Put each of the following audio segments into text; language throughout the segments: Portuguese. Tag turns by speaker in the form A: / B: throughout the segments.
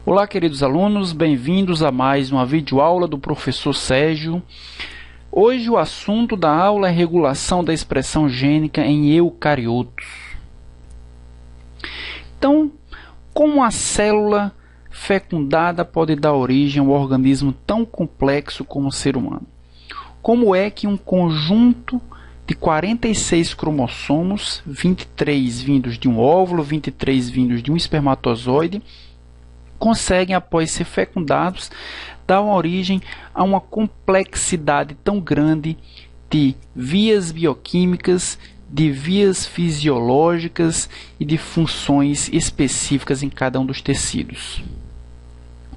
A: Olá, queridos alunos, bem-vindos a mais uma videoaula do professor Sérgio. Hoje o assunto da aula é regulação da expressão gênica em eucariotos. Então, como a célula fecundada pode dar origem a um organismo tão complexo como o ser humano? Como é que um conjunto de 46 cromossomos, 23 vindos de um óvulo, 23 vindos de um espermatozoide, conseguem, após ser fecundados, dar origem a uma complexidade tão grande de vias bioquímicas, de vias fisiológicas e de funções específicas em cada um dos tecidos?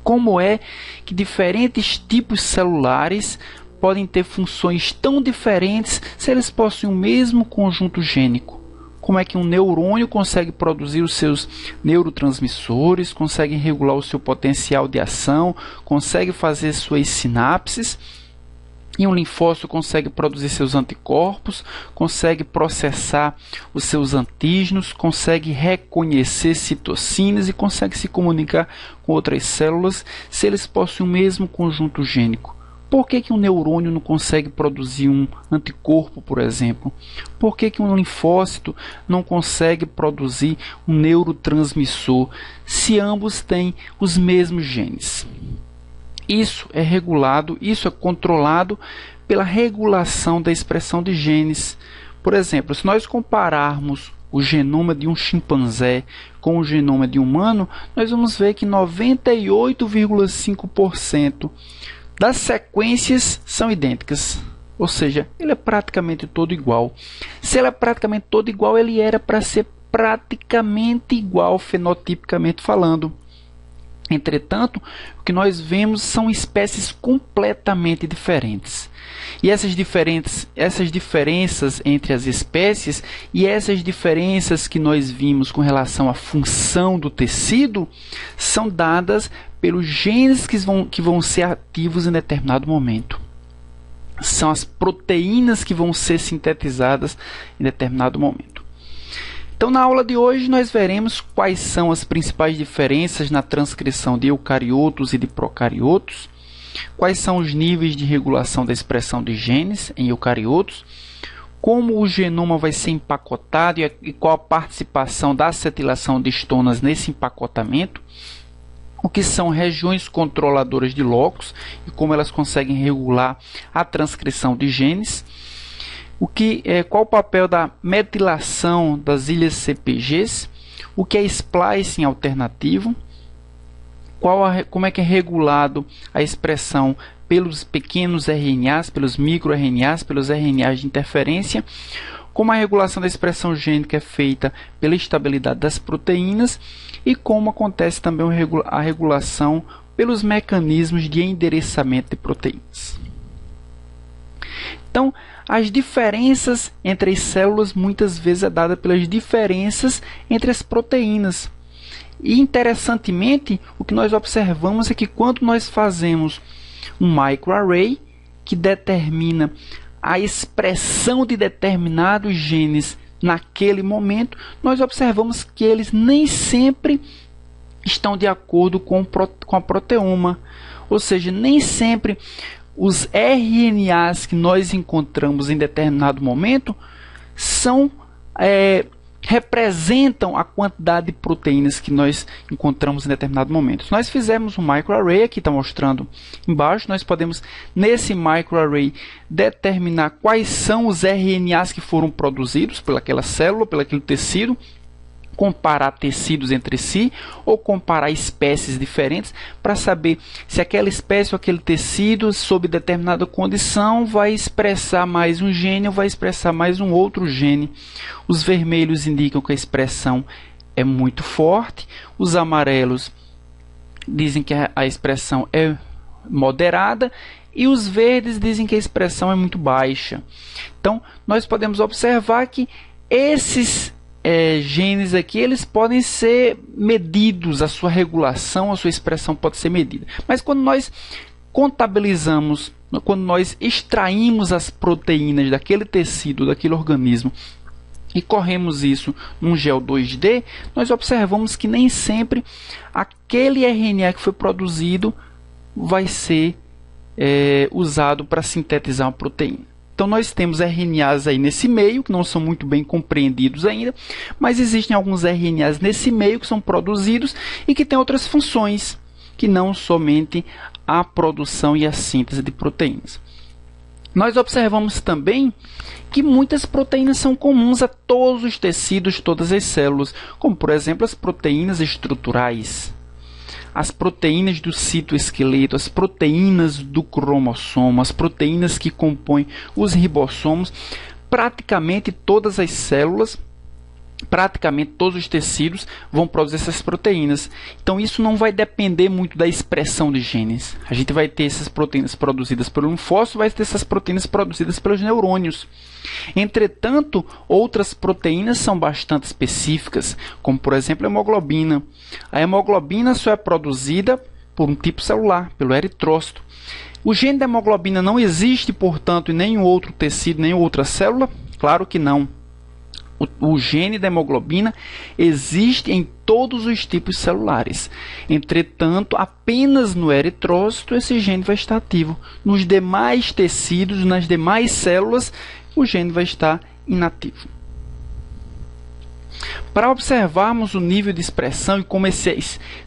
A: Como é que diferentes tipos celulares podem ter funções tão diferentes se eles possuem o mesmo conjunto gênico? Como é que um neurônio consegue produzir os seus neurotransmissores, consegue regular o seu potencial de ação, consegue fazer suas sinapses, e um linfócito consegue produzir seus anticorpos, consegue processar os seus antígenos, consegue reconhecer citocinas e consegue se comunicar com outras células se eles possuem o mesmo conjunto gênico? Por que um neurônio não consegue produzir um anticorpo, por exemplo? Por que um linfócito não consegue produzir um neurotransmissor, se ambos têm os mesmos genes? Isso é regulado, isso é controlado pela regulação da expressão de genes. Por exemplo, se nós compararmos o genoma de um chimpanzé com o genoma de um humano, nós vamos ver que 98,5% das sequências são idênticas, ou seja, ele é praticamente todo igual. Se ele é praticamente todo igual, ele era para ser praticamente igual fenotipicamente falando. Entretanto, o que nós vemos são espécies completamente diferentes. E essas diferenças entre as espécies e essas diferenças que nós vimos com relação à função do tecido são dadas pelos genes que vão ser ativos em determinado momento. São as proteínas que vão ser sintetizadas em determinado momento. Então, na aula de hoje, nós veremos quais são as principais diferenças na transcrição de eucariotos e de procariotos, quais são os níveis de regulação da expressão de genes em eucariotos, como o genoma vai ser empacotado e qual a participação da acetilação de histonas nesse empacotamento, o que são regiões controladoras de locus e como elas conseguem regular a transcrição de genes, qual o papel da metilação das ilhas CpGs, o que é splicing alternativo, como é que é regulado a expressão pelos pequenos RNAs, pelos microRNAs, pelos RNAs de interferência, como a regulação da expressão gênica é feita pela estabilidade das proteínas e como acontece também a regulação pelos mecanismos de endereçamento de proteínas. Então, as diferenças entre as células muitas vezes é dada pelas diferenças entre as proteínas. E, interessantemente, o que nós observamos é que quando nós fazemos um microarray, que determina a expressão de determinados genes naquele momento, nós observamos que eles nem sempre estão de acordo com a proteoma. Ou seja, nem sempre os RNAs que nós encontramos em determinado momento representam a quantidade de proteínas que nós encontramos em determinado momento. Se nós fizermos um microarray, aqui está mostrando embaixo, nós podemos, nesse microarray, determinar quais são os RNAs que foram produzidos pelaquela célula, pelaquele tecido, comparar tecidos entre si ou comparar espécies diferentes para saber se aquela espécie ou aquele tecido, sob determinada condição, vai expressar mais um gene ou vai expressar mais um outro gene. Os vermelhos indicam que a expressão é muito forte, os amarelos dizem que a expressão é moderada e os verdes dizem que a expressão é muito baixa. Então, nós podemos observar que esses genes aqui, eles podem ser medidos, a sua regulação, a sua expressão pode ser medida. Mas quando nós contabilizamos, quando nós extraímos as proteínas daquele tecido, daquele organismo e corremos isso num gel 2D, nós observamos que nem sempre aquele RNA que foi produzido vai ser usado para sintetizar uma proteína. Então nós temos RNAs aí nesse meio, que não são muito bem compreendidos ainda, mas existem alguns RNAs nesse meio que são produzidos e que têm outras funções, que não somente a produção e a síntese de proteínas. Nós observamos também que muitas proteínas são comuns a todos os tecidos, todas as células, como por exemplo as proteínas estruturais, as proteínas do citoesqueleto, as proteínas do cromossomo, as proteínas que compõem os ribossomos. Praticamente todas as células, praticamente todos os tecidos vão produzir essas proteínas. Então isso não vai depender muito da expressão de genes. A gente vai ter essas proteínas produzidas pelo linfócito, vai ter essas proteínas produzidas pelos neurônios. Entretanto, outras proteínas são bastante específicas, como por exemplo a hemoglobina. A hemoglobina só é produzida por um tipo celular, pelo eritrócito. O gene da hemoglobina não existe, portanto, em nenhum outro tecido, nenhuma outra célula? Claro que não. O gene da hemoglobina existe em todos os tipos celulares. Entretanto, apenas no eritrócito esse gene vai estar ativo. Nos demais tecidos, nas demais células, o gene vai estar inativo. Para observarmos o nível de expressão e como essa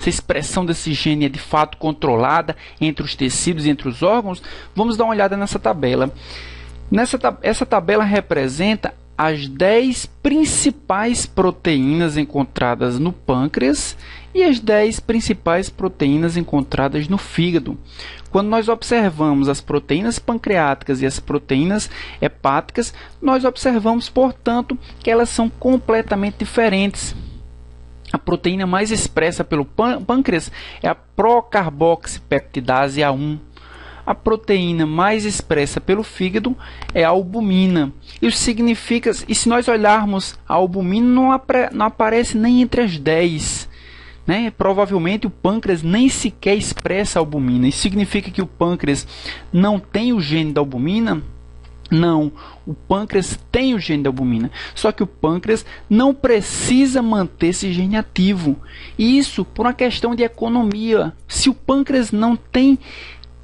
A: expressão desse gene é de fato controlada entre os tecidos e entre os órgãos, vamos dar uma olhada nessa tabela. Essa tabela representa as 10 principais proteínas encontradas no pâncreas e as 10 principais proteínas encontradas no fígado. Quando nós observamos as proteínas pancreáticas e as proteínas hepáticas, nós observamos, portanto, que elas são completamente diferentes. A proteína mais expressa pelo pâncreas é a procarboxipeptidase A1. A proteína mais expressa pelo fígado é a albumina. Isso significa, e se nós olharmos, a albumina não aparece nem entre as 10. Provavelmente o pâncreas nem sequer expressa a albumina. Isso significa que o pâncreas não tem o gene da albumina? Não, o pâncreas tem o gene da albumina, só que o pâncreas não precisa manter esse gene ativo. E isso por uma questão de economia. Se o pâncreas não tem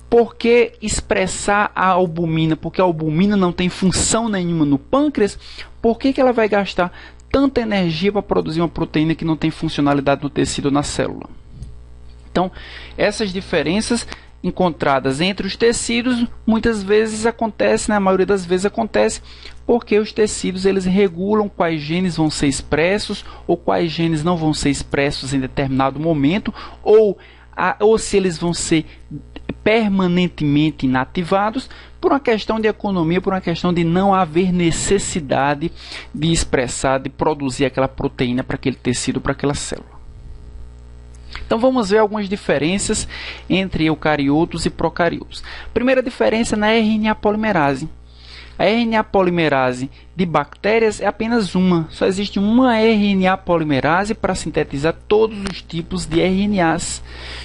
A: por que expressar a albumina, porque a albumina não tem função nenhuma no pâncreas, por que ela vai gastar tanta energia para produzir uma proteína que não tem funcionalidade no tecido ou na célula? Então, essas diferenças encontradas entre os tecidos muitas vezes acontecem, na maioria das vezes acontece porque os tecidos eles regulam quais genes vão ser expressos ou quais genes não vão ser expressos em determinado momento, ou se eles vão ser permanentemente inativados por uma questão de economia, por uma questão de não haver necessidade de expressar, de produzir aquela proteína para aquele tecido, para aquela célula. Então vamos ver algumas diferenças entre eucariotos e procariotos. Primeira diferença na RNA polimerase. A RNA polimerase de bactérias é apenas uma. Só existe uma RNA polimerase para sintetizar todos os tipos de RNAs.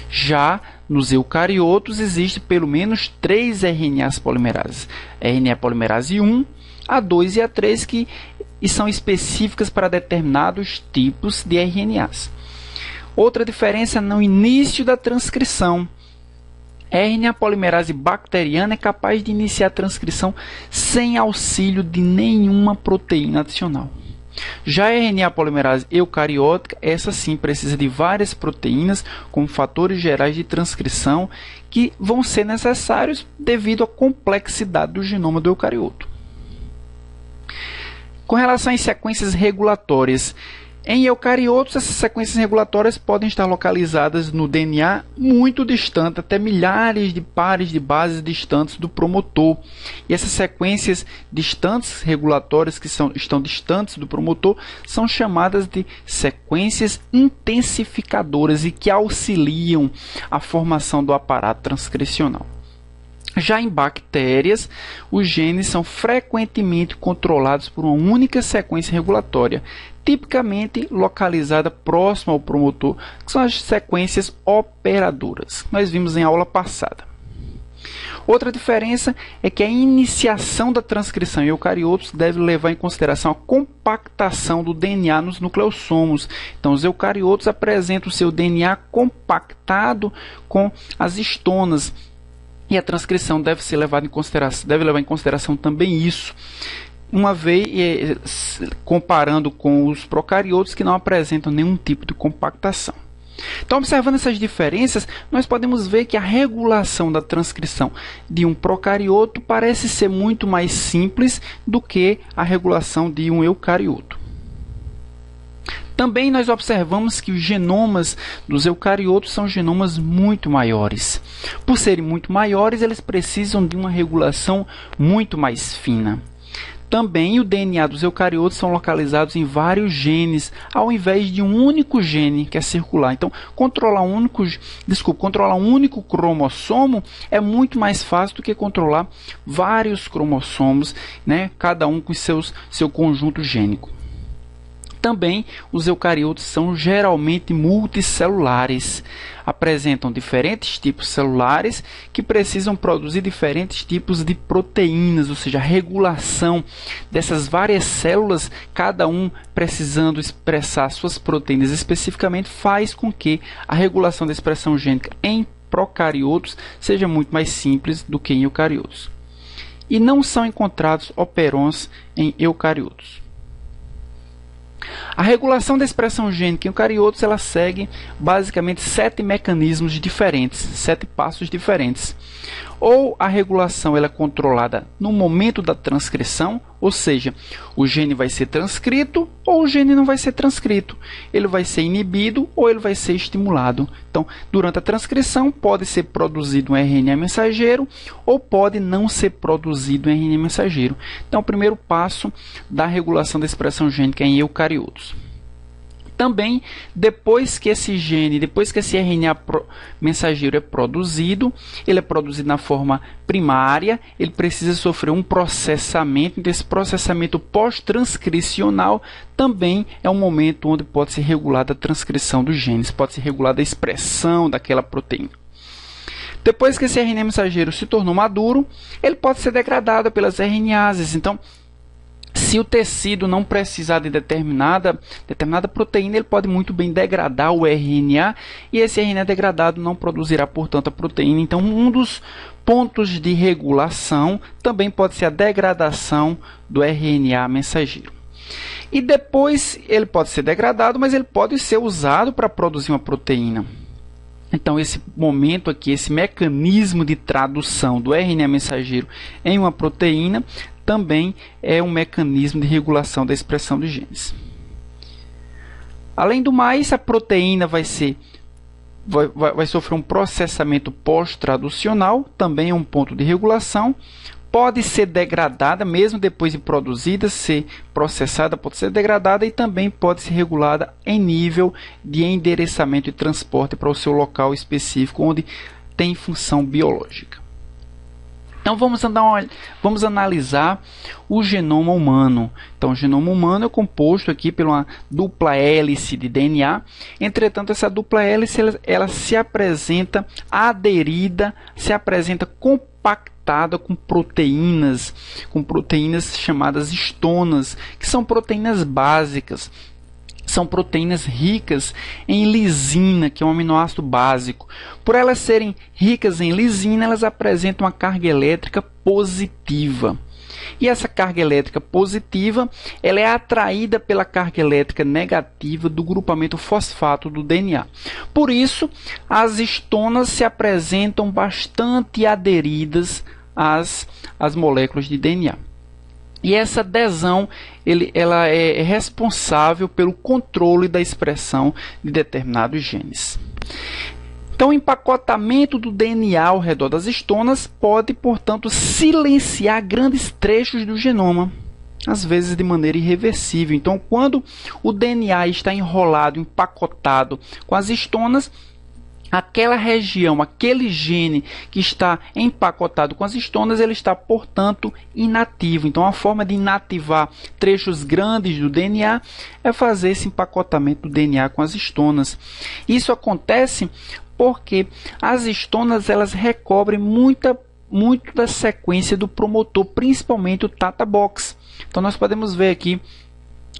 A: Já nos eucariotos existe pelo menos 3 RNAs polimerases. A RNA polimerase 1, A2 e A3 que são específicas para determinados tipos de RNAs. Outra diferença no início da transcrição. A RNA polimerase bacteriana é capaz de iniciar a transcrição sem auxílio de nenhuma proteína adicional. Já a RNA polimerase eucariótica, essa sim precisa de várias proteínas como fatores gerais de transcrição que vão ser necessários devido à complexidade do genoma do eucarioto. Com relação às sequências regulatórias, em eucariotos, essas sequências regulatórias podem estar localizadas no DNA muito distante, até milhares de pares de bases distantes do promotor. E essas sequências distantes regulatórias que estão distantes do promotor são chamadas de sequências intensificadoras e que auxiliam a formação do aparato transcricional. Já em bactérias, os genes são frequentemente controlados por uma única sequência regulatória, tipicamente localizada próxima ao promotor, que são as sequências operadoras. Nós vimos em aula passada. Outra diferença é que a iniciação da transcrição em eucariotos deve levar em consideração a compactação do DNA nos nucleossomos. Então, os eucariotos apresentam o seu DNA compactado com as histonas. E a transcrição deve levar em consideração também isso, uma vez comparando com os procariotos que não apresentam nenhum tipo de compactação. Então, observando essas diferenças, nós podemos ver que a regulação da transcrição de um procarioto parece ser muito mais simples do que a regulação de um eucarioto. Também nós observamos que os genomas dos eucariotos são genomas muito maiores. Por serem muito maiores, eles precisam de uma regulação muito mais fina. Também o DNA dos eucariotos são localizados em vários genes, ao invés de um único gene que é circular. Então, controlar um único cromossomo é muito mais fácil do que controlar vários cromossomos, né? Cada um com seu conjunto gênico. Também os eucariotos são geralmente multicelulares, apresentam diferentes tipos celulares que precisam produzir diferentes tipos de proteínas, ou seja, a regulação dessas várias células, cada um precisando expressar suas proteínas especificamente, faz com que a regulação da expressão gênica em procariotos seja muito mais simples do que em eucariotos. E não são encontrados operons em eucariotos. A regulação da expressão gênica em eucariotos ela segue basicamente 7 mecanismos diferentes, 7 passos diferentes. Ou a regulação ela é controlada no momento da transcrição, ou seja, o gene vai ser transcrito ou o gene não vai ser transcrito. Ele vai ser inibido ou ele vai ser estimulado. Então, durante a transcrição pode ser produzido um RNA mensageiro ou pode não ser produzido um RNA mensageiro. Então, o primeiro passo da regulação da expressão gênica em eucariotos. Também, depois que esse RNA mensageiro é produzido, ele é produzido na forma primária, ele precisa sofrer um processamento. Então, esse processamento pós-transcricional também é um momento onde pode ser regulada a transcrição dos genes, pode ser regulada a expressão daquela proteína. Depois que esse RNA mensageiro se tornou maduro, ele pode ser degradado pelas RNases. Então, se o tecido não precisar de determinada proteína, ele pode muito bem degradar o RNA e esse RNA degradado não produzirá, portanto, a proteína. Então, um dos pontos de regulação também pode ser a degradação do RNA mensageiro. E depois ele pode ser degradado, mas ele pode ser usado para produzir uma proteína. Então, esse momento aqui, esse mecanismo de tradução do RNA mensageiro em uma proteína também é um mecanismo de regulação da expressão dos genes. Além do mais, a proteína vai sofrer um processamento pós-traducional, também é um ponto de regulação. Pode ser degradada, mesmo depois de produzida, ser processada, pode ser degradada e também pode ser regulada em nível de endereçamento e transporte para o seu local específico, onde tem função biológica. Então, vamos analisar o genoma humano. Então, o genoma humano é composto aqui por uma dupla hélice de DNA. Entretanto, essa dupla hélice ela se apresenta aderida, se apresenta compactada com proteínas chamadas histonas, que são proteínas básicas. São proteínas ricas em lisina, que é um aminoácido básico. Por elas serem ricas em lisina, elas apresentam uma carga elétrica positiva. E essa carga elétrica positiva ela é atraída pela carga elétrica negativa do grupamento fosfato do DNA. Por isso, as histonas se apresentam bastante aderidas às moléculas de DNA. E essa adesão ela é responsável pelo controle da expressão de determinados genes. Então, o empacotamento do DNA ao redor das histonas pode, portanto, silenciar grandes trechos do genoma, às vezes de maneira irreversível. Então, quando o DNA está enrolado, empacotado com as histonas, aquela região, aquele gene que está empacotado com as histonas, ele está, portanto, inativo. Então, a forma de inativar trechos grandes do DNA é fazer esse empacotamento do DNA com as histonas. Isso acontece porque as histonas elas recobrem muito da sequência do promotor, principalmente o Tata Box. Então nós podemos ver aqui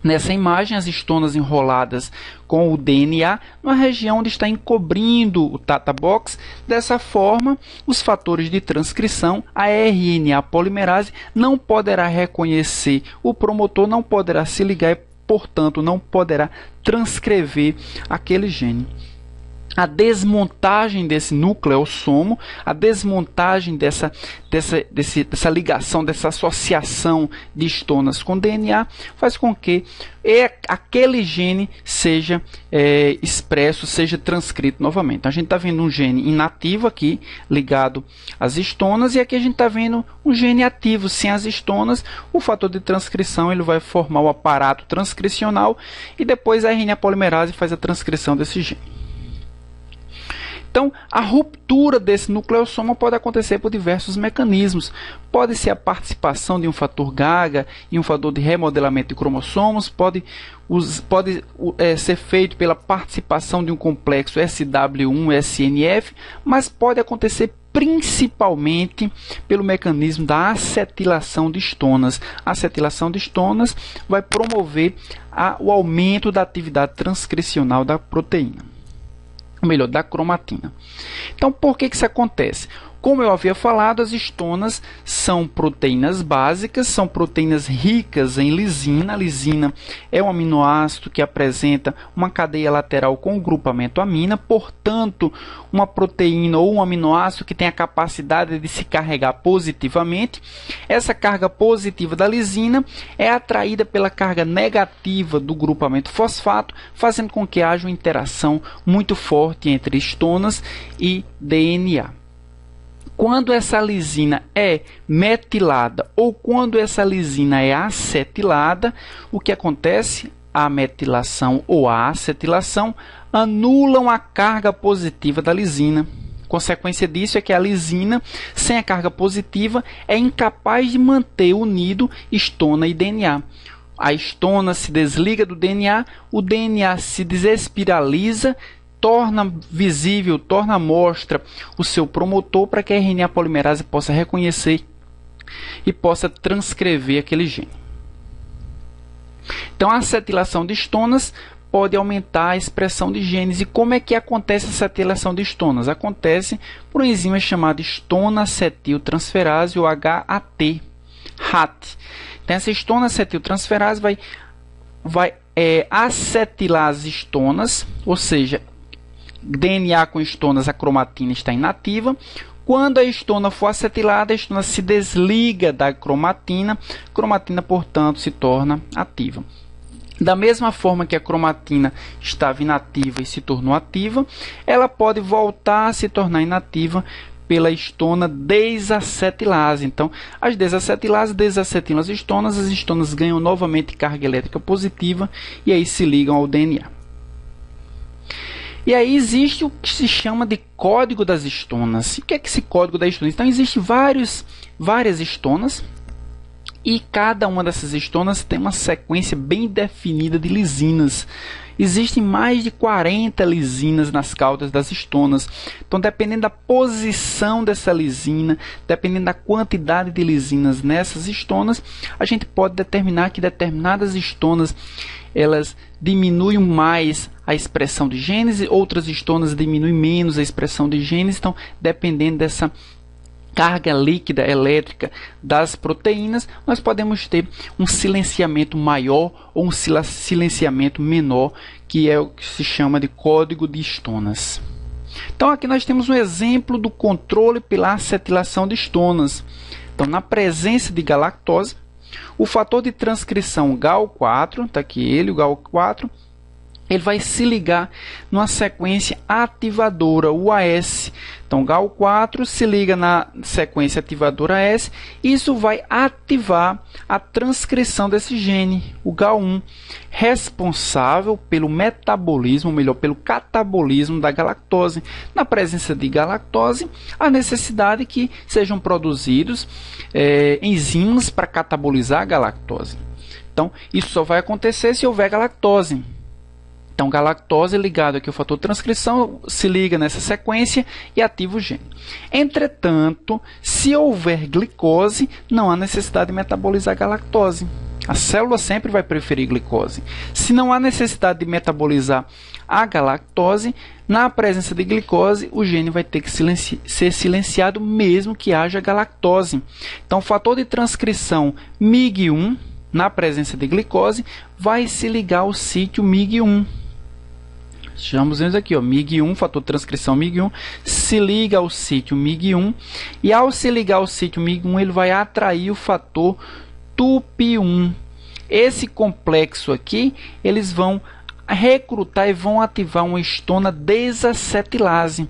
A: nessa imagem as histonas enroladas com o DNA na região onde está encobrindo o Tata Box. Dessa forma, os fatores de transcrição, a RNA polimerase, não poderá reconhecer o promotor, não poderá se ligar e, portanto, não poderá transcrever aquele gene. A desmontagem desse nucleossomo, a desmontagem dessa ligação, dessa associação de histonas com DNA, faz com que aquele gene seja expresso, seja transcrito novamente. Então, a gente está vendo um gene inativo aqui, ligado às histonas, e aqui a gente está vendo um gene ativo, sem as histonas. O fator de transcrição ele vai formar o aparato transcricional e depois a RNA polimerase faz a transcrição desse gene. Então, a ruptura desse nucleossomo pode acontecer por diversos mecanismos. Pode ser a participação de um fator GAGA e um fator de remodelamento de cromossomos, pode ser feito pela participação de um complexo SW1-SNF, mas pode acontecer principalmente pelo mecanismo da acetilação de histonas. A acetilação de histonas vai promover o aumento da atividade transcricional da proteína. Ou melhor, da cromatina. Então, por que isso acontece? Como eu havia falado, as histonas são proteínas básicas, são proteínas ricas em lisina. A lisina é um aminoácido que apresenta uma cadeia lateral com grupamento amina, portanto, uma proteína ou um aminoácido que tem a capacidade de se carregar positivamente. Essa carga positiva da lisina é atraída pela carga negativa do grupamento fosfato, fazendo com que haja uma interação muito forte entre histonas e DNA. Quando essa lisina é metilada ou quando essa lisina é acetilada, o que acontece? A metilação ou a acetilação anulam a carga positiva da lisina. Consequência disso é que a lisina, sem a carga positiva, é incapaz de manter unido histona e DNA. A histona se desliga do DNA, o DNA se desespiraliza, torna visível, torna à mostra o seu promotor para que a RNA polimerase possa reconhecer e possa transcrever aquele gene. Então, a acetilação de histonas pode aumentar a expressão de genes. E como é que acontece essa acetilação de histonas? Acontece por uma enzima chamada histona acetiltransferase, ou HAT. Então, essa histona acetiltransferase vai acetilar as histonas, ou seja, DNA com histonas, a cromatina está inativa. Quando a histona for acetilada, a histona se desliga da cromatina, portanto, se torna ativa. Da mesma forma que a cromatina estava inativa e se tornou ativa, ela pode voltar a se tornar inativa pela histona desacetilase. Então, as desacetilases desacetilam as histonas ganham novamente carga elétrica positiva e aí se ligam ao DNA. E aí existe o que se chama de código das histonas. O que é esse código das histonas? Então, existem várias histonas e cada uma dessas histonas tem uma sequência bem definida de lisinas. Existem mais de 40 lisinas nas caudas das histonas. Então, dependendo da posição dessa lisina, dependendo da quantidade de lisinas nessas histonas, a gente pode determinar que determinadas histonas elas diminuem mais a expressão de genes, outras histonas diminuem menos a expressão de genes. Então, dependendo dessa carga líquida elétrica das proteínas, nós podemos ter um silenciamento maior ou um silenciamento menor, que é o que se chama de código de histonas. Então, aqui nós temos um exemplo do controle pela acetilação de histonas. Então, na presença de galactose, o fator de transcrição GAL4, está aqui ele, o GAL4, ele vai se ligar numa sequência ativadora, o AS. Então, GAL4 se liga na sequência ativadora AS, e isso vai ativar a transcrição desse gene, o GAL1, responsável pelo metabolismo, ou melhor, pelo catabolismo da galactose. Na presença de galactose, a necessidade que sejam produzidos enzimas para catabolizar a galactose. Então, isso só vai acontecer se houver galactose. Então, galactose ligado aqui ao fator de transcrição se liga nessa sequência e ativa o gene. Entretanto, se houver glicose, não há necessidade de metabolizar galactose. A célula sempre vai preferir glicose. Se não há necessidade de metabolizar a galactose, na presença de glicose, o gene vai ter que ser silenciado mesmo que haja galactose. Então, o fator de transcrição MIG1, na presença de glicose, vai se ligar ao sítio MIG1. Estamos vendo aqui, ó, MIG1, fator de transcrição MIG1, se liga ao sítio MIG1, e ao se ligar ao sítio MIG1, ele vai atrair o fator TUP1. Esse complexo aqui, eles vão recrutar e vão ativar uma histona desacetilase.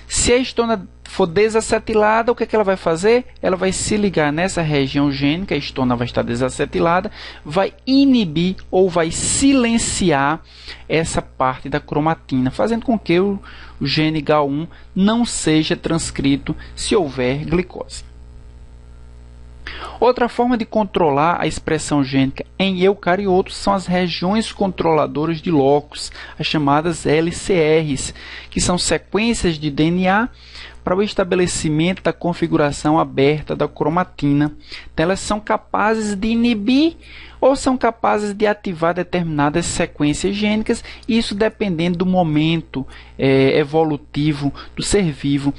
A: Se a histona for desacetilada, o que é que ela vai fazer? Ela vai se ligar nessa região gênica, a histona vai estar desacetilada, vai inibir ou vai silenciar essa parte da cromatina, fazendo com que o gene GAL1 não seja transcrito se houver glicose. Outra forma de controlar a expressão gênica em eucariotos são as regiões controladoras de locus, as chamadas LCRs, que são sequências de DNA para o estabelecimento da configuração aberta da cromatina. Então, elas são capazes de inibir ou são capazes de ativar determinadas sequências gênicas, isso dependendo do momento evolutivo do ser vivo.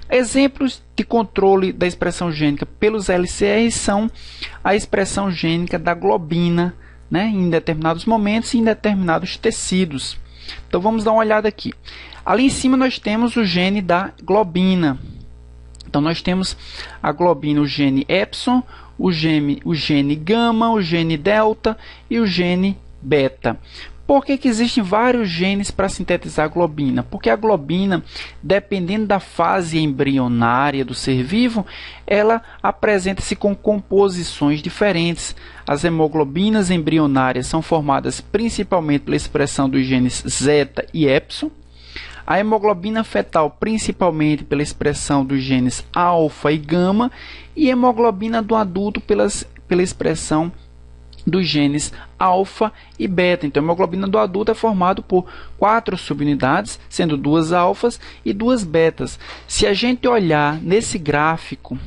A: Exemplos de controle da expressão gênica pelos LCRs são a expressão gênica da globina, né, em determinados momentos e em determinados tecidos. Então vamos dar uma olhada aqui. Ali em cima nós temos o gene da globina. Então nós temos a globina, o gene epsilon, o gene gama, o gene delta e o gene beta. Por que existem vários genes para sintetizar a globina? Porque a globina, dependendo da fase embrionária do ser vivo, ela apresenta-se com composições diferentes. As hemoglobinas embrionárias são formadas principalmente pela expressão dos genes zeta e epsilon. A hemoglobina fetal, principalmente pela expressão dos genes alfa e gama, e a hemoglobina do adulto pela expressão dos genes alfa e beta. Então, a hemoglobina do adulto é formado por 4 subunidades, sendo 2 alfas e 2 betas. Se a gente olhar nesse gráfico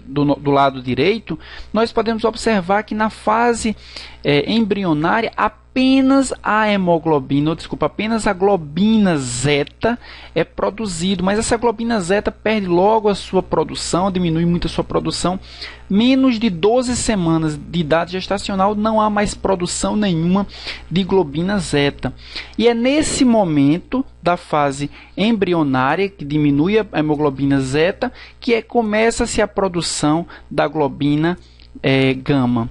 A: do lado direito, nós podemos observar que na fase embrionária apenas a globina zeta é produzido, mas essa globina zeta perde logo a sua produção, diminui muito a sua produção. Menos de 12 semanas de idade gestacional não há mais produção nenhuma de globina zeta. E é nesse momento da fase embrionária, que diminui a hemoglobina zeta, que começa-se a produção da globina gama.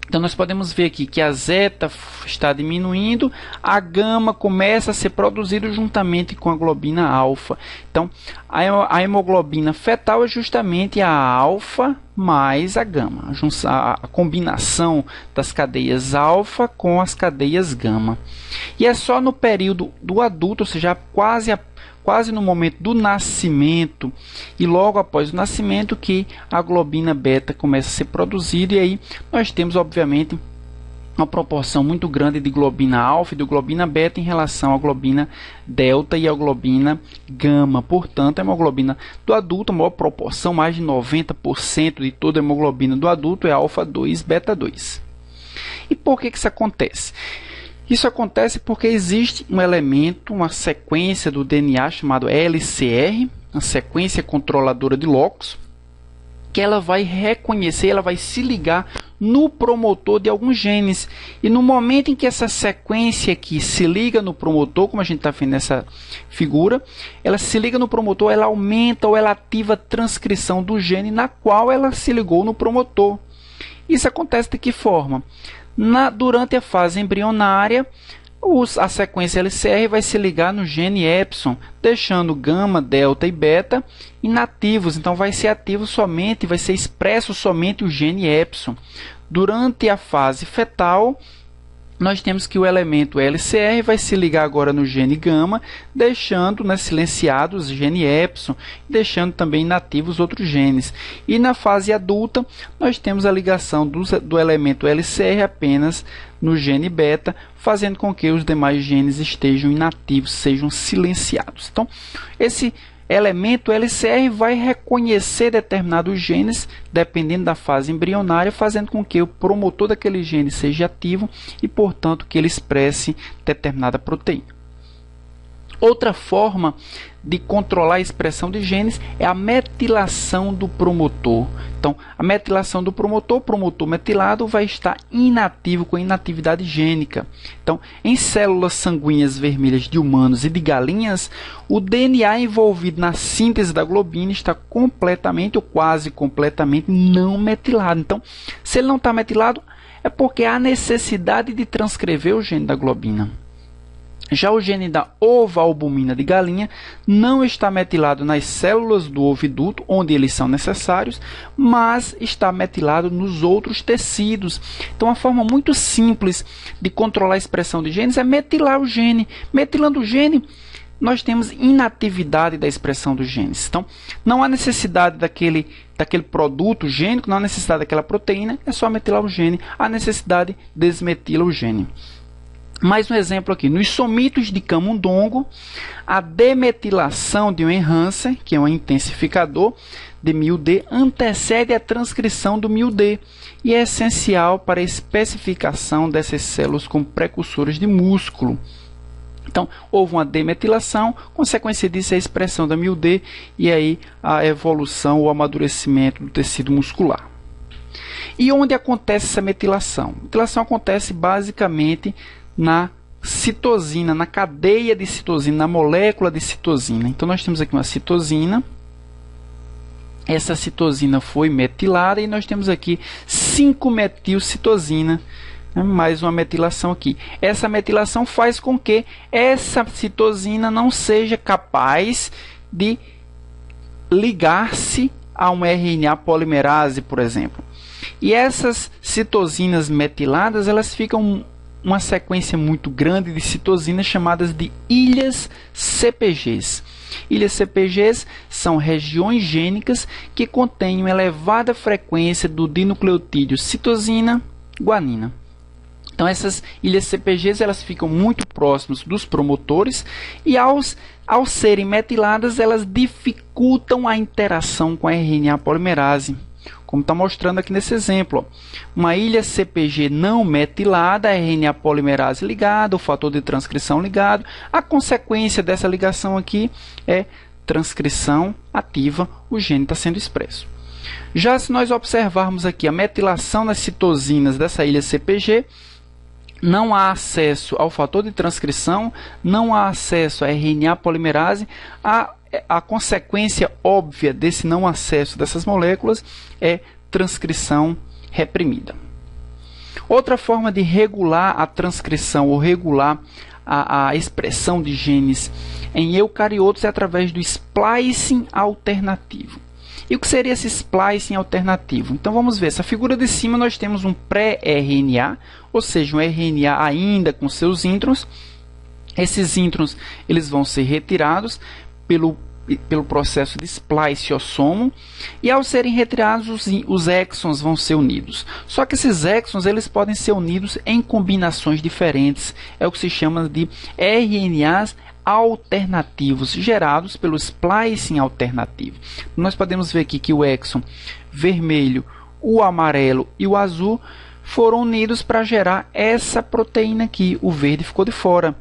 A: Então, nós podemos ver aqui que a zeta está diminuindo, a gama começa a ser produzida juntamente com a globina alfa. Então, a hemoglobina fetal é justamente a alfa mais a gama, a combinação das cadeias alfa com as cadeias gama. E é só no período do adulto, ou seja, quase no momento do nascimento e logo após o nascimento, que a globina beta começa a ser produzida, e aí nós temos obviamente uma proporção muito grande de globina alfa e de globina beta em relação à globina delta e à globina gama. Portanto, a hemoglobina do adulto, a maior proporção, mais de 90% de toda a hemoglobina do adulto é alfa 2 beta 2. E por que isso acontece? Isso acontece porque existe um elemento, uma sequência do DNA chamado LCR, uma sequência controladora de locus, que ela vai reconhecer, ela vai se ligar no promotor de alguns genes. E no momento em que essa sequência aqui se liga no promotor, como a gente está vendo nessa figura, ela se liga no promotor, ela aumenta ou ela ativa a transcrição do gene na qual ela se ligou no promotor. Isso acontece de que forma? Durante a fase embrionária, a sequência LCR vai se ligar no gene epsilon, deixando gama, delta e beta inativos. Então vai ser ativo somente, vai ser expresso somente o gene epsilon. Durante a fase fetal, nós temos que o elemento LCR vai se ligar agora no gene gama, deixando, né, silenciados o gene epsilon, deixando também inativos outros genes. E na fase adulta, nós temos a ligação do elemento LCR apenas no gene beta, fazendo com que os demais genes estejam inativos, sejam silenciados. Então, esse elemento LCR vai reconhecer determinados genes, dependendo da fase embrionária, fazendo com que o promotor daquele gene seja ativo e, portanto, que ele expresse determinada proteína. Outra forma de controlar a expressão de genes é a metilação do promotor. Então, a metilação do promotor, o promotor metilado, vai estar inativo, com inatividade gênica. Então, em células sanguíneas vermelhas de humanos e de galinhas, o DNA envolvido na síntese da globina está completamente ou quase completamente não metilado. Então, se ele não está metilado, é porque há necessidade de transcrever o gene da globina. Já o gene da ovalbumina de galinha não está metilado nas células do oviduto, onde eles são necessários, mas está metilado nos outros tecidos. Então, uma forma muito simples de controlar a expressão de genes é metilar o gene. Metilando o gene, nós temos inatividade da expressão dos genes. Então, não há necessidade daquele produto gênico, não há necessidade daquela proteína, é só metilar o gene. Há necessidade, desmetila o gene. Mais um exemplo aqui, nos somitos de camundongo, a demetilação de um enhancer, que é um intensificador de MILD, antecede a transcrição do MILD e é essencial para a especificação dessas células como precursoras de músculo. Então, houve uma demetilação, consequência disso é a expressão da MILD e aí a evolução ou amadurecimento do tecido muscular. E onde acontece essa metilação? A metilação acontece basicamente na citosina, na cadeia de citosina, na molécula de citosina. Então, nós temos aqui uma citosina. Essa citosina foi metilada e nós temos aqui 5-metilcitosina, né? Mais uma metilação aqui. Essa metilação faz com que essa citosina não seja capaz de ligar-se a um RNA polimerase, por exemplo. E essas citosinas metiladas, elas ficam uma sequência muito grande de citosinas chamadas de ilhas CpGs. Ilhas CpGs são regiões gênicas que contêm uma elevada frequência do dinucleotídeo citosina-guanina. Então, essas ilhas CpGs elas ficam muito próximas dos promotores e, ao serem metiladas, elas dificultam a interação com a RNA polimerase. Como está mostrando aqui nesse exemplo, ó. Uma ilha CpG não metilada, a RNA polimerase ligada, o fator de transcrição ligado. A consequência dessa ligação aqui é transcrição ativa, o gene está sendo expresso. Já se nós observarmos aqui a metilação nas citosinas dessa ilha CpG, não há acesso ao fator de transcrição, não há acesso à RNA polimerase. A consequência óbvia desse não acesso dessas moléculas é transcrição reprimida. Outra forma de regular a transcrição ou regular a expressão de genes em eucariotos é através do splicing alternativo. E o que seria esse splicing alternativo? Então vamos ver, essa figura de cima nós temos um pré-RNA, ou seja, um RNA ainda com seus introns. Esses introns eles vão ser retirados pelo processo de spliceossomo e ao serem retirados os exons vão ser unidos. Só que esses exons eles podem ser unidos em combinações diferentes, é o que se chama de RNAs alternativos gerados pelo splicing alternativo. Nós podemos ver aqui que o exon vermelho, o amarelo e o azul foram unidos para gerar essa proteína aqui, o verde ficou de fora.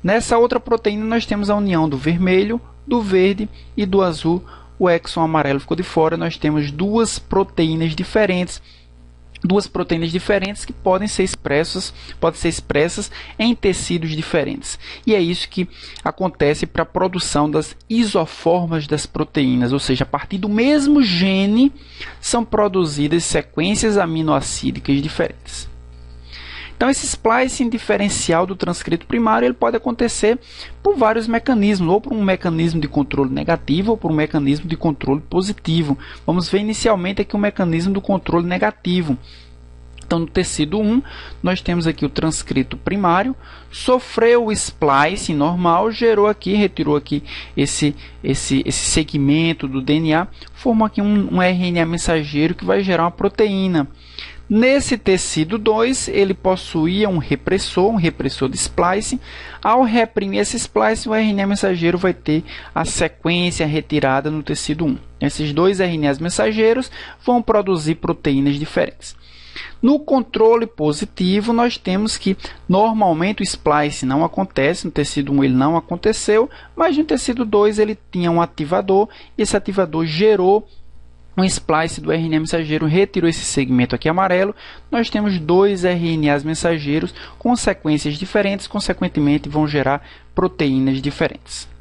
A: Nessa outra proteína nós temos a união do vermelho, do verde e do azul, o exon amarelo ficou de fora, nós temos duas proteínas diferentes que podem ser expressas em tecidos diferentes. E é isso que acontece para a produção das isoformas das proteínas, ou seja, a partir do mesmo gene são produzidas sequências aminoácidicas diferentes. Então, esse splicing diferencial do transcrito primário ele pode acontecer por vários mecanismos, ou por um mecanismo de controle negativo, ou por um mecanismo de controle positivo. Vamos ver inicialmente aqui o mecanismo do controle negativo. Então, no tecido 1, nós temos aqui o transcrito primário, sofreu o splice normal, gerou aqui, retirou aqui esse segmento do DNA, formou aqui um RNA mensageiro que vai gerar uma proteína. Nesse tecido 2, ele possuía um repressor de splice. Ao reprimir esse splice, o RNA mensageiro vai ter a sequência retirada no tecido 1. Esses dois RNAs mensageiros vão produzir proteínas diferentes. No controle positivo, nós temos que normalmente o splice não acontece, no tecido 1 ele não aconteceu, mas no tecido 2 ele tinha um ativador, e esse ativador gerou um splice do RNA mensageiro, retirou esse segmento aqui amarelo. Nós temos dois RNAs mensageiros com sequências diferentes, consequentemente vão gerar proteínas diferentes.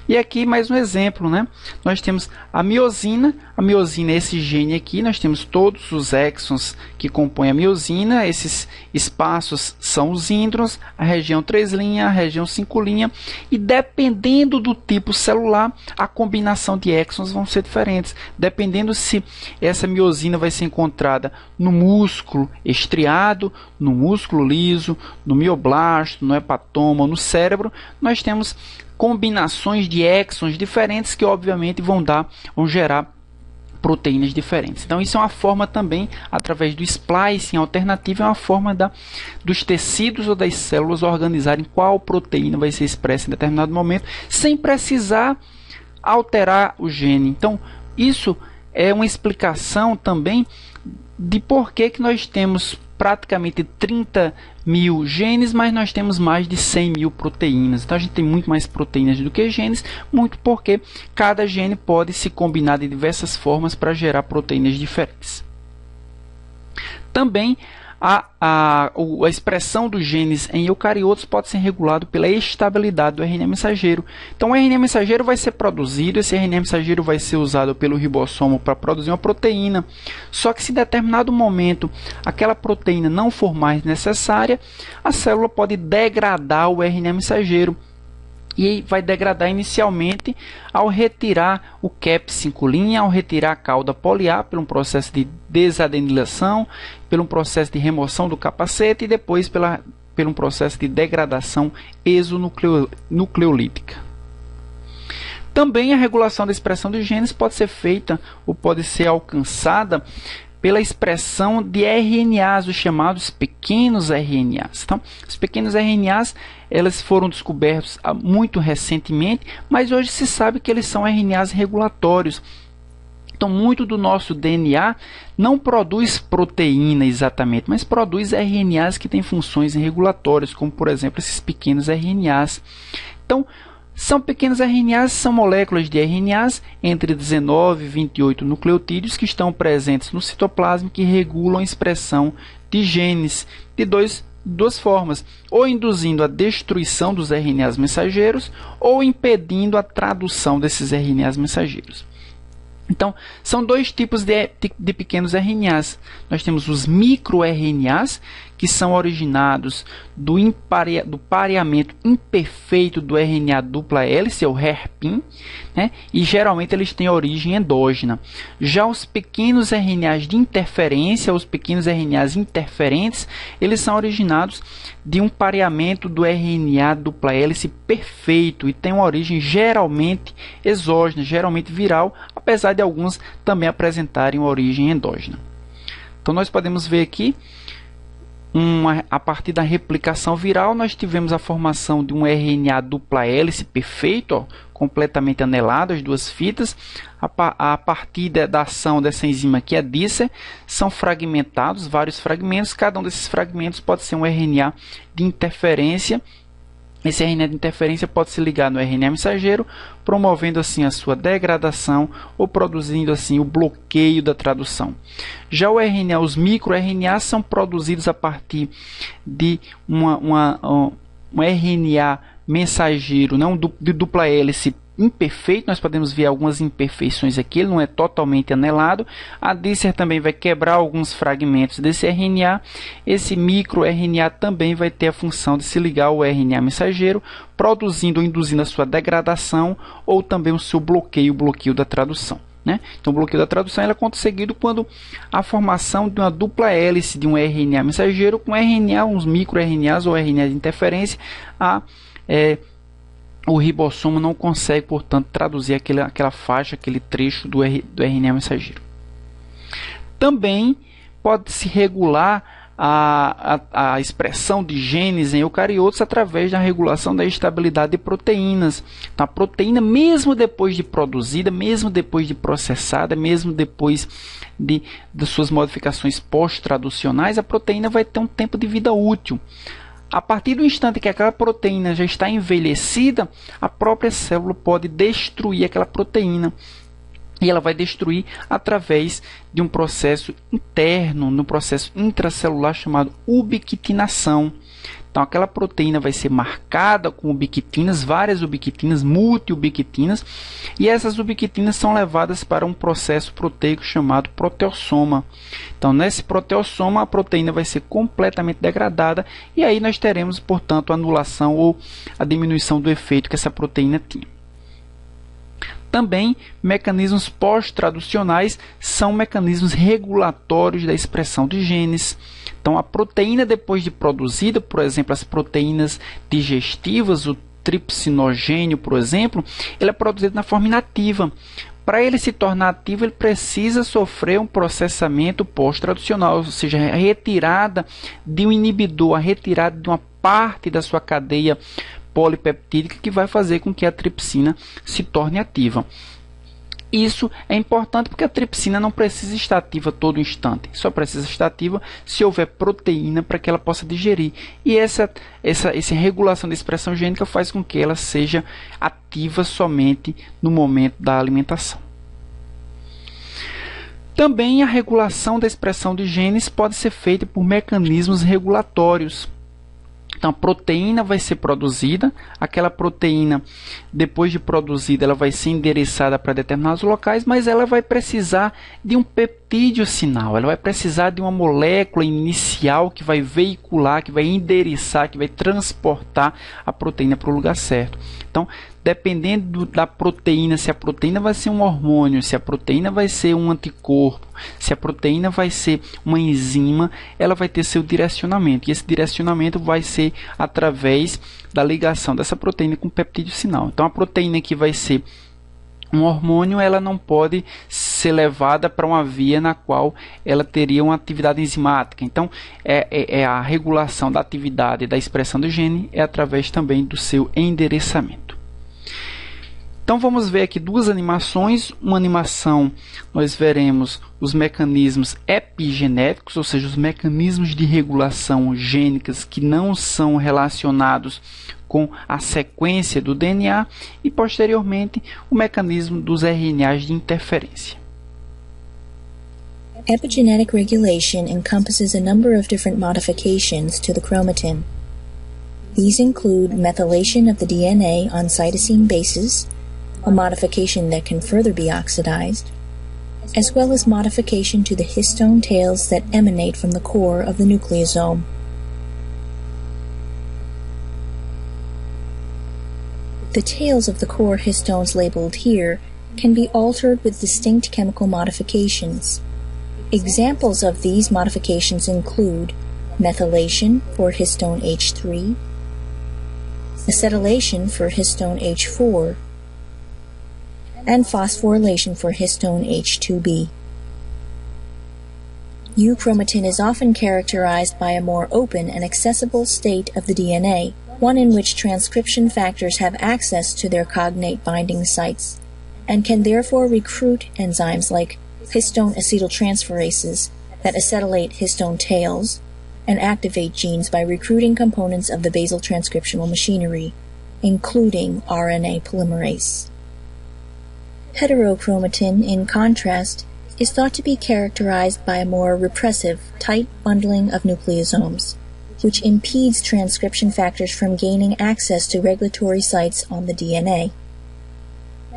A: E aqui mais um exemplo, né? Nós temos a miosina é esse gene aqui, nós temos todos os exons que compõem a miosina, esses espaços são os introns, a região 3' a região 5', e dependendo do tipo celular, a combinação de exons vão ser diferentes, dependendo se essa miosina vai ser encontrada no músculo estriado, no músculo liso, no mioblasto, no hepatoma, no cérebro, nós temos combinações de exons diferentes que obviamente vão gerar proteínas diferentes. Então isso é uma forma também, através do splicing alternativo, é uma forma dos tecidos ou das células organizarem qual proteína vai ser expressa em determinado momento, sem precisar alterar o gene. Então isso é uma explicação também de por que nós temos praticamente 30.000 genes, mas nós temos mais de 100.000 proteínas. Então a gente tem muito mais proteínas do que genes, muito porque cada gene pode se combinar de diversas formas para gerar proteínas diferentes. Também a expressão dos genes em eucariotos pode ser regulado pela estabilidade do RNA mensageiro. Então o RNA mensageiro vai ser produzido, esse RNA mensageiro vai ser usado pelo ribossomo para produzir uma proteína. Só que se em determinado momento aquela proteína não for mais necessária, a célula pode degradar o RNA mensageiro. E vai degradar inicialmente ao retirar o cap 5', ao retirar a cauda poliar, por um processo de desadenilação, por um processo de remoção do capacete e depois por um processo de degradação exonucleolítica. Também a regulação da expressão dos genes pode ser feita ou pode ser alcançada pela expressão de RNAs, os chamados pequenos RNAs. Então, os pequenos RNAs eles foram descobertos muito recentemente, mas hoje se sabe que eles são RNAs regulatórios. Então, muito do nosso DNA não produz proteína exatamente, mas produz RNAs que têm funções regulatórias, como, por exemplo, esses pequenos RNAs. Então, são pequenos RNAs, são moléculas de RNAs entre 19 e 28 nucleotídeos que estão presentes no citoplasma que regulam a expressão de genes de duas formas, ou induzindo a destruição dos RNAs mensageiros ou impedindo a tradução desses RNAs mensageiros. Então, são dois tipos de pequenos RNAs. Nós temos os microRNAs, que são originados do pareamento imperfeito do RNA dupla hélice, ou hairpin, né? E geralmente eles têm origem endógena. Já os pequenos RNAs de interferência, os pequenos RNAs interferentes, eles são originados de um pareamento do RNA dupla hélice perfeito e tem uma origem geralmente exógena, geralmente viral, apesar de alguns também apresentarem uma origem endógena. Então nós podemos ver aqui, a partir da replicação viral, nós tivemos a formação de um RNA dupla hélice perfeito, ó, completamente anelado, as duas fitas. A partir da ação dessa enzima aqui, a DICER, são fragmentados, vários fragmentos. Cada um desses fragmentos pode ser um RNA de interferência. Esse RNA de interferência pode se ligar no RNA mensageiro, promovendo assim a sua degradação ou produzindo assim o bloqueio da tradução. Já os microRNAs são produzidos a partir de um RNA mensageiro, não de dupla hélice imperfeito. Nós podemos ver algumas imperfeições aqui, ele não é totalmente anelado. A DICER também vai quebrar alguns fragmentos desse RNA. Esse microRNA também vai ter a função de se ligar ao RNA mensageiro, produzindo ou induzindo a sua degradação ou também o seu bloqueio da tradução. né? Então, o bloqueio da tradução ele é conseguido quando a formação de uma dupla hélice de um RNA mensageiro com RNA, uns microRNAs ou RNA de interferência, o ribossomo não consegue, portanto, traduzir aquela faixa, aquele trecho do RNA mensageiro. Também pode-se regular a expressão de genes em eucariotos através da regulação da estabilidade de proteínas. Então, a proteína, mesmo depois de produzida, mesmo depois de processada, mesmo depois de suas modificações pós-traducionais, a proteína vai ter um tempo de vida útil. A partir do instante que aquela proteína já está envelhecida, a própria célula pode destruir aquela proteína. E ela vai destruir através de um processo interno, no processo intracelular chamado ubiquitinação. Então, aquela proteína vai ser marcada com ubiquitinas, várias ubiquitinas, multiubiquitinas, e essas ubiquitinas são levadas para um processo proteico chamado proteossoma. Então, nesse proteossoma, a proteína vai ser completamente degradada, e aí nós teremos, portanto, a anulação ou a diminuição do efeito que essa proteína tinha. Também, mecanismos pós-traducionais são mecanismos regulatórios da expressão de genes. Então, a proteína, depois de produzida, por exemplo, as proteínas digestivas, o tripsinogênio, por exemplo, ele é produzido na forma inativa. Para ele se tornar ativo, ele precisa sofrer um processamento pós-traducional, ou seja, a retirada de um inibidor, a retirada de uma parte da sua cadeia polipeptídica que vai fazer com que a tripsina se torne ativa. Isso é importante porque a tripsina não precisa estar ativa todo instante, só precisa estar ativa se houver proteína para que ela possa digerir. E essa regulação da expressão gênica faz com que ela seja ativa somente no momento da alimentação. Também a regulação da expressão de genes pode ser feita por mecanismos regulatórios. Então, a proteína vai ser produzida, aquela proteína, depois de produzida, ela vai ser endereçada para determinados locais, mas ela vai precisar de um peptídeo sinal, ela vai precisar de uma molécula inicial que vai veicular, que vai endereçar, que vai transportar a proteína para o lugar certo. Então, dependendo da proteína, se a proteína vai ser um hormônio, se a proteína vai ser um anticorpo, se a proteína vai ser uma enzima, ela vai ter seu direcionamento. E esse direcionamento vai ser através da ligação dessa proteína com o peptídeo sinal. Então, a proteína que vai ser um hormônio, ela não pode ser levada para uma via na qual ela teria uma atividade enzimática. Então, a regulação da atividade da expressão do gene é através também do seu endereçamento. Então, vamos ver aqui duas animações. Uma animação, nós veremos os mecanismos epigenéticos, ou seja, os mecanismos de regulação gênicas que não são relacionados com a sequência do DNA, e posteriormente o mecanismo dos RNAs de interferência.
B: Epigenetic regulation encompasses a number of different modifications to the chromatin. These include methylation of the DNA on cytosine bases, a modification that can further be oxidized, as well as modification to the histone tails that emanate from the core of the nucleosome. The tails of the core histones labeled here can be altered with distinct chemical modifications. Examples of these modifications include methylation for histone H3, acetylation for histone H4, and phosphorylation for histone H2B. Euchromatin is often characterized by a more open and accessible state of the DNA, one in which transcription factors have access to their cognate binding sites, and can therefore recruit enzymes like histone acetyltransferases that acetylate histone tails, and activate genes by recruiting components of the basal transcriptional machinery, including RNA polymerase. Heterochromatin, in contrast, is thought to be characterized by a more repressive, tight bundling of nucleosomes, which impedes transcription factors from gaining access to regulatory sites on the DNA.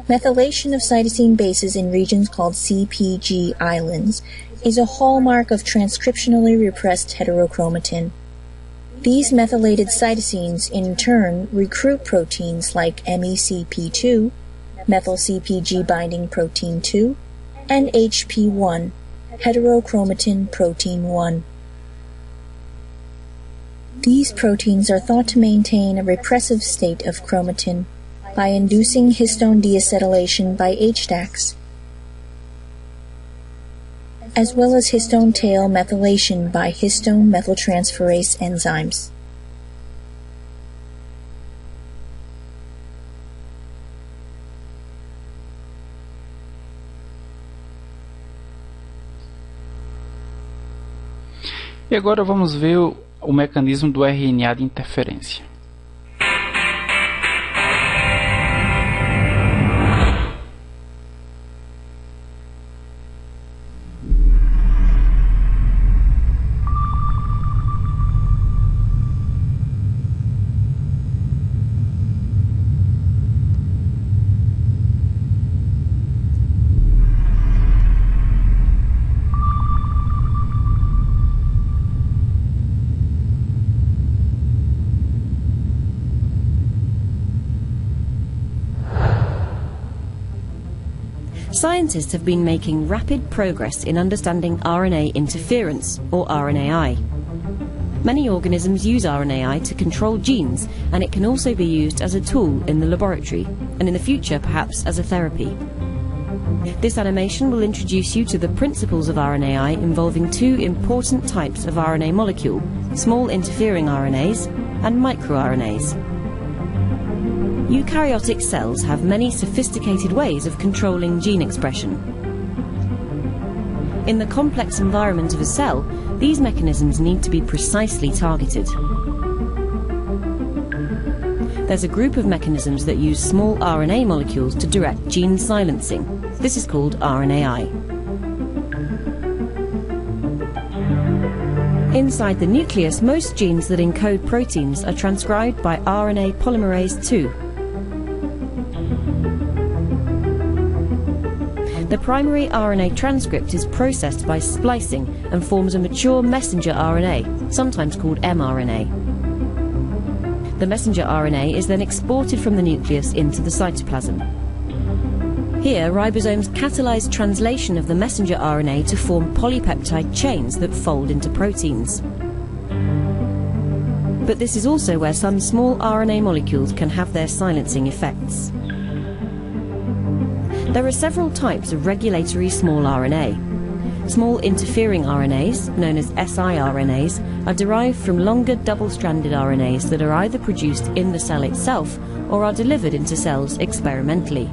B: Methylation of cytosine bases in regions called CPG islands is a hallmark of transcriptionally repressed heterochromatin. These methylated cytosines, in turn, recruit proteins like MECP2, methyl CPG binding protein 2, and HP1, heterochromatin protein 1. These proteins are thought to maintain a repressive state of chromatin by inducing histone deacetylation by HDACs, as well as histone tail methylation by histone methyltransferase enzymes.
A: E agora vamos ver o mecanismo do RNA de interferência.
C: Scientists have been making rapid progress in understanding RNA interference, or RNAi. Many organisms use RNAi to control genes, and it can also be used as a tool in the laboratory, and in the future perhaps as a therapy. This animation will introduce you to the principles of RNAi involving two important types of RNA molecule, small interfering RNAs and microRNAs. Eukaryotic cells have many sophisticated ways of controlling gene expression. In the complex environment of a cell, these mechanisms need to be precisely targeted. There's a group of mechanisms that use small RNA molecules to direct gene silencing. This is called RNAi. Inside the nucleus, most genes that encode proteins are transcribed by RNA polymerase II. The primary RNA transcript is processed by splicing and forms a mature messenger RNA, sometimes called mRNA. The messenger RNA is then exported from the nucleus into the cytoplasm. Here, ribosomes catalyze translation of the messenger RNA to form polypeptide chains that fold into proteins. But this is also where some small RNA molecules can have their silencing effects. There are several types of regulatory small RNA. Small interfering RNAs, known as siRNAs, are derived from longer double-stranded RNAs that are either produced in the cell itself or are delivered into cells experimentally.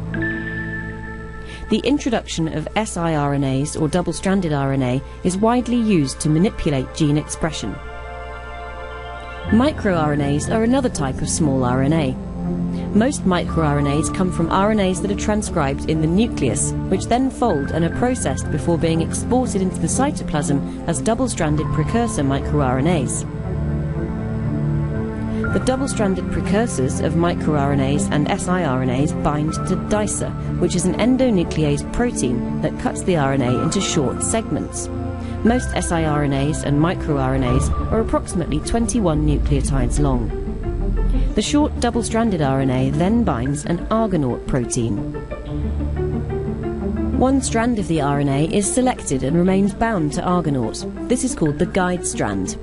C: The introduction of siRNAs, or double-stranded RNA, is widely used to manipulate gene expression. MicroRNAs are another type of small RNA. Most microRNAs come from RNAs that are transcribed in the nucleus, which then fold and are processed before being exported into the cytoplasm as double-stranded precursor microRNAs. The double-stranded precursors of microRNAs and siRNAs bind to DICER, which is an endonuclease protein that cuts the RNA into short segments. Most siRNAs and microRNAs are approximately 21 nucleotides long. The short double-stranded RNA then binds an Argonaute protein. One strand of the RNA is selected and remains bound to Argonaute. This is called the guide strand.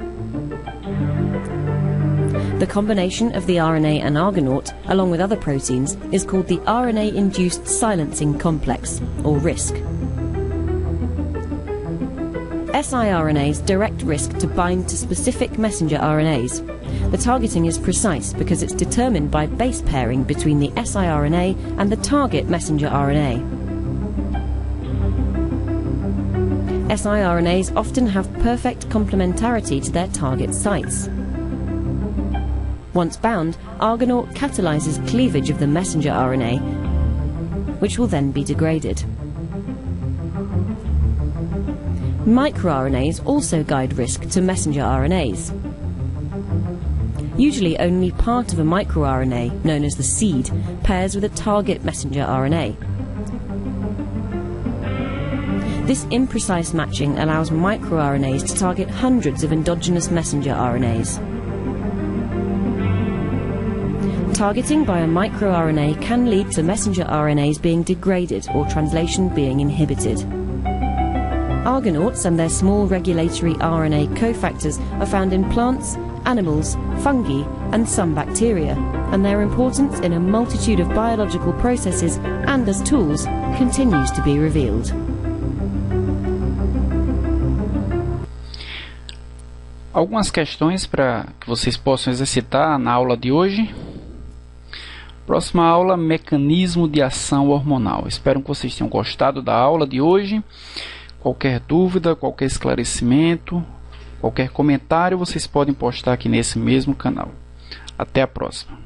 C: The combination of the RNA and Argonaute, along with other proteins, is called the RNA-induced silencing complex, or RISC. siRNAs direct RISC to bind to specific messenger RNAs. The targeting is precise because it's determined by base pairing between the siRNA and the target messenger RNA. siRNAs often have perfect complementarity to their target sites. Once bound, Argonaute catalyzes cleavage of the messenger RNA, which will then be degraded. MicroRNAs also guide RISC to messenger RNAs. Usually only part of a microRNA, known as the seed, pairs with a target messenger RNA. This imprecise matching allows microRNAs to target hundreds of endogenous messenger RNAs. Targeting by a microRNA can lead to messenger RNAs being degraded or translation being inhibited. Argonauts and their small regulatory RNA cofactors are found in plants, animals, fungi and some bacteria, and their importance in a multitude of biological processes and as tools continues to be revealed.
A: Algumas questões para que vocês possam exercitar na aula de hoje. Próxima aula, mecanismo de ação hormonal. Espero que vocês tenham gostado da aula de hoje. Qualquer dúvida, qualquer esclarecimento, qualquer comentário, vocês podem postar aqui nesse mesmo canal. Até a próxima.